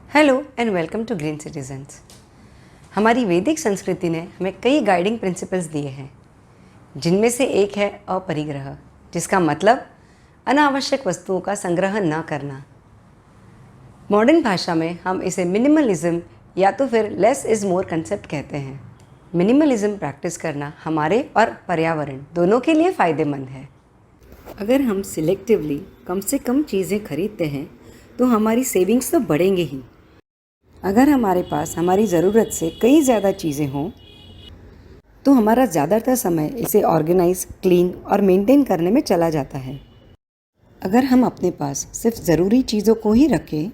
Hello and welcome to green citizens. हमारी वैदिक संस्कृति ने हमें कई गाइडिंग प्रिंसिपल्स दिए हैं, जिनमें से एक है अपरिग्रह, जिसका मतलब अनावश्यक वस्तुओं का संग्रह न करना। मॉडर्न भाषा में हम इसे मिनिमलिज्म या तो फिर लेस इज़ मोर कंसेप्ट कहते हैं। मिनिमलिज्म प्रैक्टिस करना हमारे और पर्यावरण दोनों के लिए फ़ायदेमंद है। अगर हम सिलेक्टिवली कम से कम चीज़ें खरीदते हैं तो हमारी सेविंग्स तो बढ़ेंगे ही। अगर हमारे पास हमारी ज़रूरत से कई ज़्यादा चीज़ें हों तो हमारा ज़्यादातर समय इसे ऑर्गेनाइज, क्लीन और मेंटेन करने में चला जाता है। अगर हम अपने पास सिर्फ ज़रूरी चीज़ों को ही रखें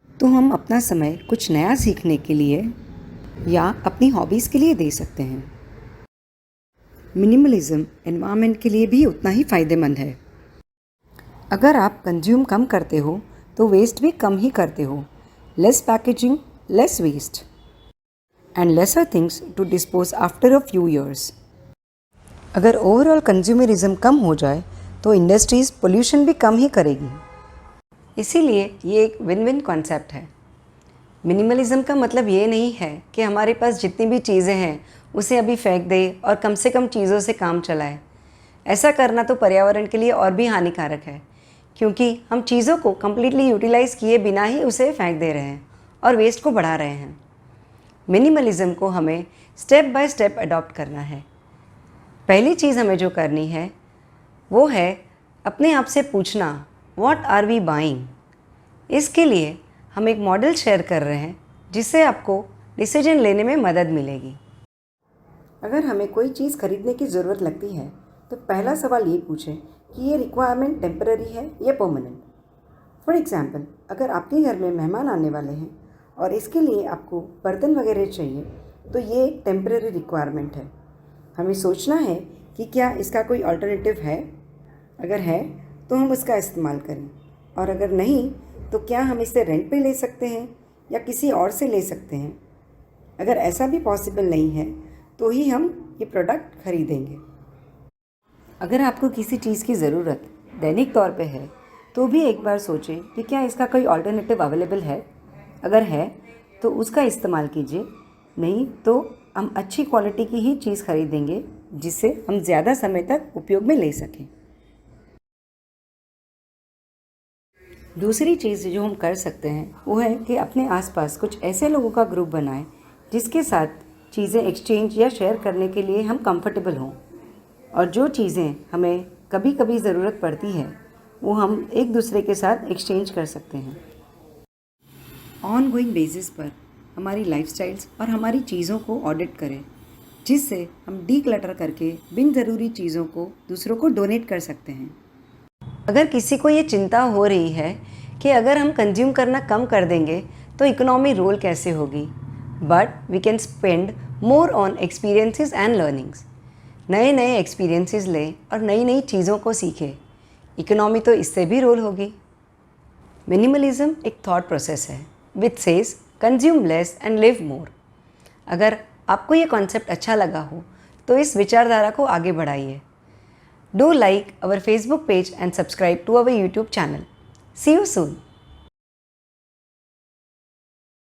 तो हम अपना समय कुछ नया सीखने के लिए या अपनी हॉबीज़ के लिए दे सकते हैं। मिनिमलिज्म एनवायरनमेंट के लिए भी उतना ही फ़ायदेमंद है। अगर आप कंज्यूम कम करते हो तो वेस्ट भी कम ही करते हो। Less packaging, less waste and lesser things to dispose after a few years. अगर ओवरऑल कंज्यूमरिज्म कम हो जाए तो इंडस्ट्रीज़ पोल्यूशन भी कम ही करेगी। इसीलिए ये एक विन विन कॉन्सेप्ट है। मिनिमलिज्म का मतलब ये नहीं है कि हमारे पास जितनी भी चीज़ें हैं उसे अभी फेंक दें और कम से कम चीज़ों से काम चलाएं। ऐसा करना तो पर्यावरण के लिए और भी हानिकारक है, क्योंकि हम चीज़ों को कम्प्लीटली यूटिलाइज़ किए बिना ही उसे फेंक दे रहे हैं और वेस्ट को बढ़ा रहे हैं। मिनिमलिज्म को हमें स्टेप बाय स्टेप अडॉप्ट करना है। पहली चीज़ हमें जो करनी है वो है अपने आप से पूछना, व्हाट आर वी बाइंग। इसके लिए हम एक मॉडल शेयर कर रहे हैं जिससे आपको डिसीजन लेने में मदद मिलेगी। अगर हमें कोई चीज़ खरीदने की ज़रूरत लगती है तो पहला सवाल ये पूछें कि ये रिक्वायरमेंट टेम्पररी है या परमानेंट। फॉर एग्ज़ाम्पल, अगर आपके घर में मेहमान आने वाले हैं और इसके लिए आपको बर्तन वगैरह चाहिए तो ये एक टेम्पररी रिक्वायरमेंट है। हमें सोचना है कि क्या इसका कोई अल्टरनेटिव है। अगर है तो हम उसका इस्तेमाल करें, और अगर नहीं तो क्या हम इसे रेंट पे ले सकते हैं या किसी और से ले सकते हैं। अगर ऐसा भी पॉसिबल नहीं है तो ही हम ये प्रोडक्ट खरीदेंगे। अगर आपको किसी चीज़ की ज़रूरत दैनिक तौर पे है तो भी एक बार सोचें कि क्या इसका कोई अल्टरनेटिव अवेलेबल है। अगर है तो उसका इस्तेमाल कीजिए, नहीं तो हम अच्छी क्वालिटी की ही चीज़ खरीदेंगे जिससे हम ज़्यादा समय तक उपयोग में ले सकें। दूसरी चीज़ जो हम कर सकते हैं वो है कि अपने आसपास कुछ ऐसे लोगों का ग्रुप बनाएं जिसके साथ चीज़ें एक्सचेंज या शेयर करने के लिए हम कंफर्टेबल हों, और जो चीज़ें हमें कभी कभी ज़रूरत पड़ती है वो हम एक दूसरे के साथ एक्सचेंज कर सकते हैं। ऑनगोइंग बेसिस पर हमारी लाइफस्टाइल्स और हमारी चीज़ों को ऑडिट करें, जिससे हम डीक्लटर करके बिन ज़रूरी चीज़ों को दूसरों को डोनेट कर सकते हैं। अगर किसी को ये चिंता हो रही है कि अगर हम कंज्यूम करना कम कर देंगे तो इकोनॉमी रोल कैसे होगी, but we can spend more on experiences and learnings. नए नए एक्सपीरियंसेस लें और नई नई चीज़ों को सीखें। इकोनॉमी तो इससे भी रोल होगी। मिनिमलिज्म एक थॉट प्रोसेस है which says consume less and live मोर। अगर आपको ये कॉन्सेप्ट अच्छा लगा हो तो इस विचारधारा को आगे बढ़ाइए। Do like our Facebook page and subscribe to our YouTube channel. See you soon.